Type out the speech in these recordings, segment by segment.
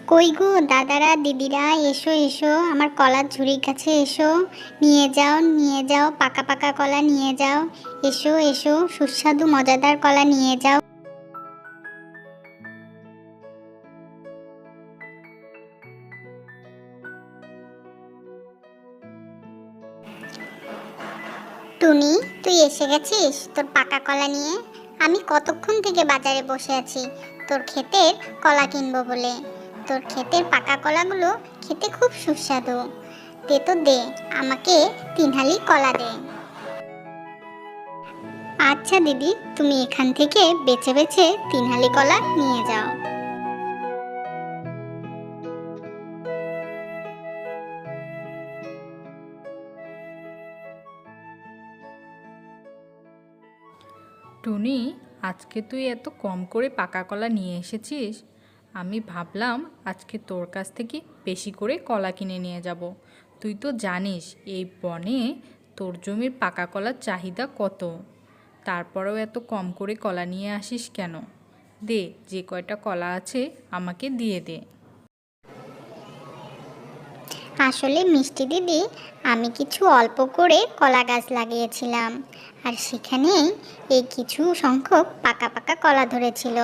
কই গো দাদারা দিদিরা, এসো এসো আমার কলার ঝুড়ির কাছে এসো। নিয়ে যাও নিয়ে যাও, পাকা পাকা কলা নিয়ে যাও। এসো এসো, সুস্বাদু মজাদার কলা নিয়ে যাও। টুনি, তুই এসে গেছিস তোর পাকা কলা নিয়ে? আমি কতক্ষণ থেকে বাজারে বসে আছি তোর ক্ষেতের কলা কিনবো বলে। তোর ক্ষেতের পাকা কলাগুলো খেতে খুব সুস্বাদু। দে তো দে, আমাকে 3 হালি কলা দে। আচ্ছা দিদি, তুমি এখান থেকে বেছে বেছে 3 হালি কলা নিয়ে যাও। টুনি, আজকে তুই এত কম করে পাকা কলা নিয়ে এসেছিস। আমি ভাবলাম আজকে তোর কাছ থেকে বেশি করে কলা কিনে নিয়ে যাব। তুই তো জানিস এই বনে তোর জমির পাকা কলার চাহিদা কত। তারপরেও এত কম করে কলা নিয়ে আসিস কেন? দে, যে কয়টা কলা আছে আমাকে দিয়ে দে। আসলে মিষ্টি দিদি, আমি কিছু অল্প করে কলা গাছ লাগিয়েছিলাম, আর সেখানেই এই কিছু সংখ্যক পাকা পাকা কলা ধরেছিল,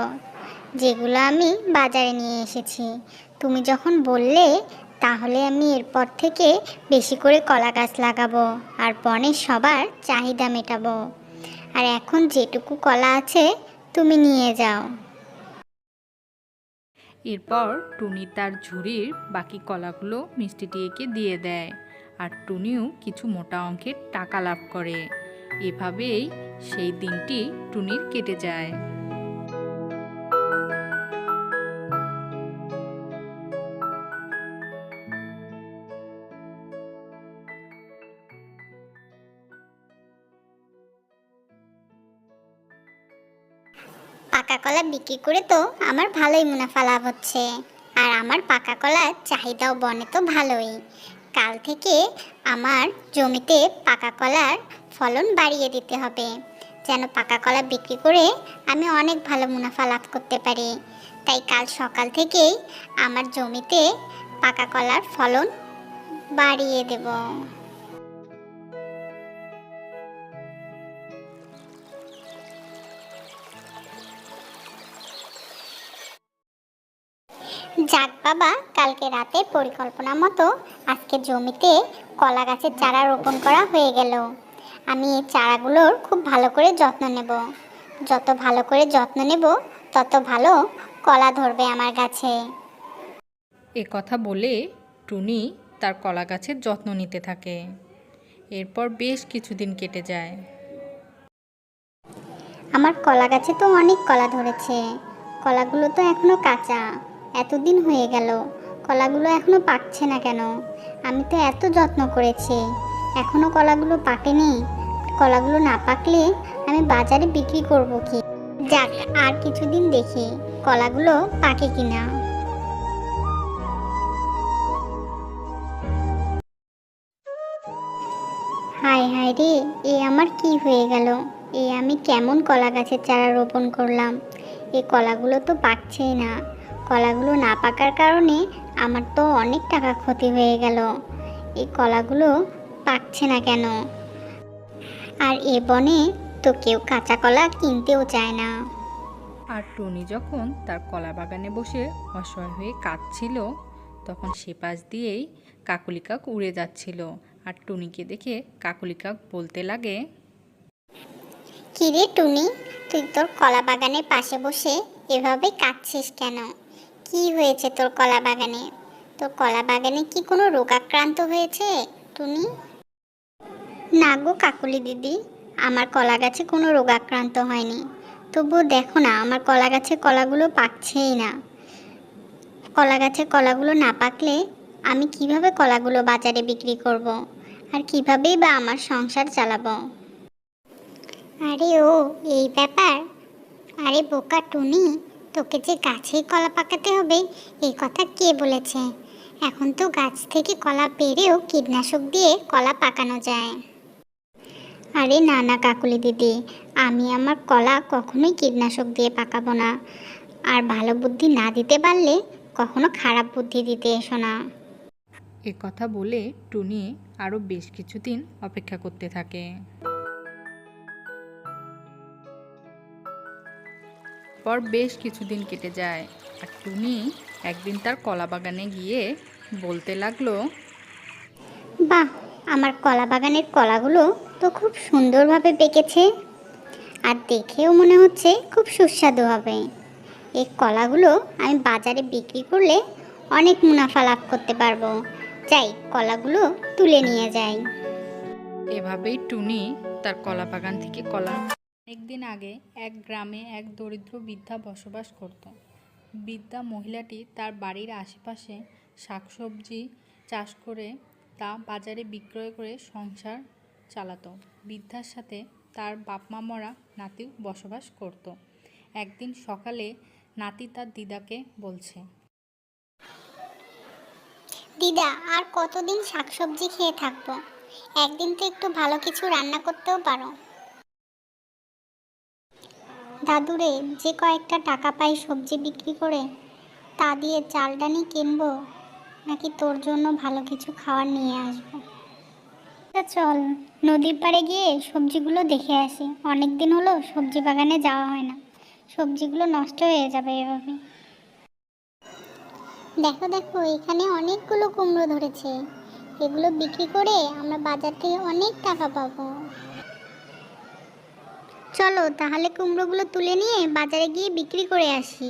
যেগুলো আমি বাজারে নিয়ে এসেছি। তুমি যখন বললে, তাহলে আমি এরপর থেকে বেশি করে কলা গাছ লাগাবো আর বনের সবার চাহিদা মেটাবো। আর এখন যেটুকু কলা আছে তুমি নিয়ে যাও। এরপর টুনি তার ঝুড়ির বাকি কলাগুলো মিষ্টিটিকে দিয়ে দেয়, আর টুনিও কিছু মোটা অঙ্কের টাকা লাভ করে। এভাবেই সেই দিনটি টুনির কেটে যায়। পাকা কলা বিক্রি করে তো আমার ভালোই মুনাফা লাভ হচ্ছে, আর আমার পাকা কলার চাহিদাও বনে তো ভালোই। কাল থেকে আমার জমিতে পাকা কলার ফলন বাড়িয়ে দিতে হবে, যেন পাকা কলা বিক্রি করে আমি অনেক ভালো মুনাফা লাভ করতে পারি। তাই কাল সকাল থেকেই আমার জমিতে পাকা কলার ফলন বাড়িয়ে দেব। যাক বাবা, কালকে রাতে পরিকল্পনা মতো আজকে জমিতে কলা গাছের চারা রোপণ করা হয়ে গেল। আমি এই চারাগুলোর খুব ভালো করে যত্ন নেব। যত ভালো করে যত্ন নেব, তত ভালো কলা ধরবে আমার গাছে। এ কথা বলে টুনি তার কলা গাছের যত্ন নিতে থাকে। এরপর বেশ কিছুদিন কেটে যায়। আমার কলা গাছে তো অনেক কলা ধরেছে, কলাগুলো তো এখনো কাঁচা। এতদিন হয়ে গেল, কলাগুলো এখনো পাকছে না কেন? আমি তো এত যত্ন করেছি, এখনো কলাগুলো পাকেনি। কলাগুলো না পাকলে আমি বাজারে বিক্রি করব কি? যাক, আর কিছুদিন দেখি কলাগুলো পাকে কিনা। হায় হায় রে, এ আমার কি হয়ে গেল? এ আমি কেমন কলা গাছের চারা রোপণ করলাম? এই কলাগুলো তো পাকছেই না। কলাগুলো না পাকার কারণে আমার তো অনেক টাকা ক্ষতি হয়ে গেল। এই কলাগুলো পাকছে না কেন? আর এ বনে তো কেউ কাঁচা কলা কিনতেও চায় না। আর টুনি যখন তার কলা বাগানে বসে অসহায় হয়ে কাঁদছিল, তখন সে পাশ দিয়েই কাকলি কাক উড়ে যাচ্ছিল। আর টুনিকে দেখে কাকলি কাক বলতে লাগে, কিরে টুনি, তুই তোর কলা বাগানের পাশে বসে এভাবে কাঁদছিস কেন? কি হয়েছে তোর কলা বাগানে? তোর কলা বাগানে কি কোনো রোগাক্রান্ত হয়েছে টুনি? না গো কাকুলি দিদি, আমার কলা গাছে কোনো রোগাক্রান্ত হয়নি। তবুও দেখো না, আমার কলা গাছে কলাগুলো পাকছেই না। কলা গাছে কলাগুলো না পাকলে আমি কিভাবে কলাগুলো বাজারে বিক্রি করব? আর কিভাবেই বা আমার সংসার চালাবো? আরে ও, এই ব্যাপার? আরে বোকা টুনি, তোকে যে গাছেই কলা পাকাতে হবে এই কথা কে বলেছে? এখন তো গাছ থেকে কলা পেড়েও কীটনাশক দিয়ে কলা পাকানো যায়। আরে না না কাকুলি দিদি, আমি আমার কলা কখনোই কীটনাশক দিয়ে পাকাবো না। আর ভালো বুদ্ধি না দিতে পারলে কখনো খারাপ বুদ্ধি দিতে এসো না। এ কথা বলে টুনি আরও বেশ কিছুদিন অপেক্ষা করতে থাকে। পর বেশ কিছুদিন কেটে যায়, আর টুনি একদিন তার কলা বাগানে গিয়ে বলতে লাগলো, বাহ, আমার কলা বাগানের কলাগুলো তো খুব সুন্দরভাবে পেকেছে, আর দেখেও মনে হচ্ছে খুব সুস্বাদু হবে। এই কলাগুলো আমি বাজারে বিক্রি করলে অনেক মুনাফা লাভ করতে পারবো। যাই, কলাগুলো তুলে নিয়ে যাই। এভাবেই টুনি তার কলা বাগান থেকে কলা। একদিন আগে এক গ্রামে এক দরিদ্র বৃদ্ধা বসবাস করত। বৃদ্ধা মহিলাটি তার বাড়ির আশেপাশে শাকসবজি চাষ করে তা বাজারে বিক্রয় করে সংসার চালাতো। বৃদ্ধার সাথে তার বাপ-মা মরা নাতিও বসবাস করত। একদিন সকালে নাতি তার দিদাকে বলছে, দিদা, আর কতদিন শাকসবজি খেয়ে থাকবো? একদিন তো একটু ভালো কিছু রান্না করতেও পারো। দাদুরে, যে কয়েকটা টাকা পাই সবজি বিক্রি করে, তা দিয়ে চাল ডানি কিনবো, নাকি তোর জন্য ভালো কিছু খাবার নিয়ে আসবো? চল, নদীর পাড়ে গিয়ে সবজিগুলো দেখে আসি। অনেক দিন হলো সবজি বাগানে যাওয়া হয় না, সবজিগুলো নষ্ট হয়ে যাবে এভাবে। দেখো দেখো, এখানে অনেকগুলো কুমড়ো ধরেছে, এগুলো বিক্রি করে আমরা বাজার থেকে অনেক টাকা পাবো। চলো তাহলে কুমড়োগুলো তুলে নিয়ে বাজারে গিয়ে বিক্রি করে আসি।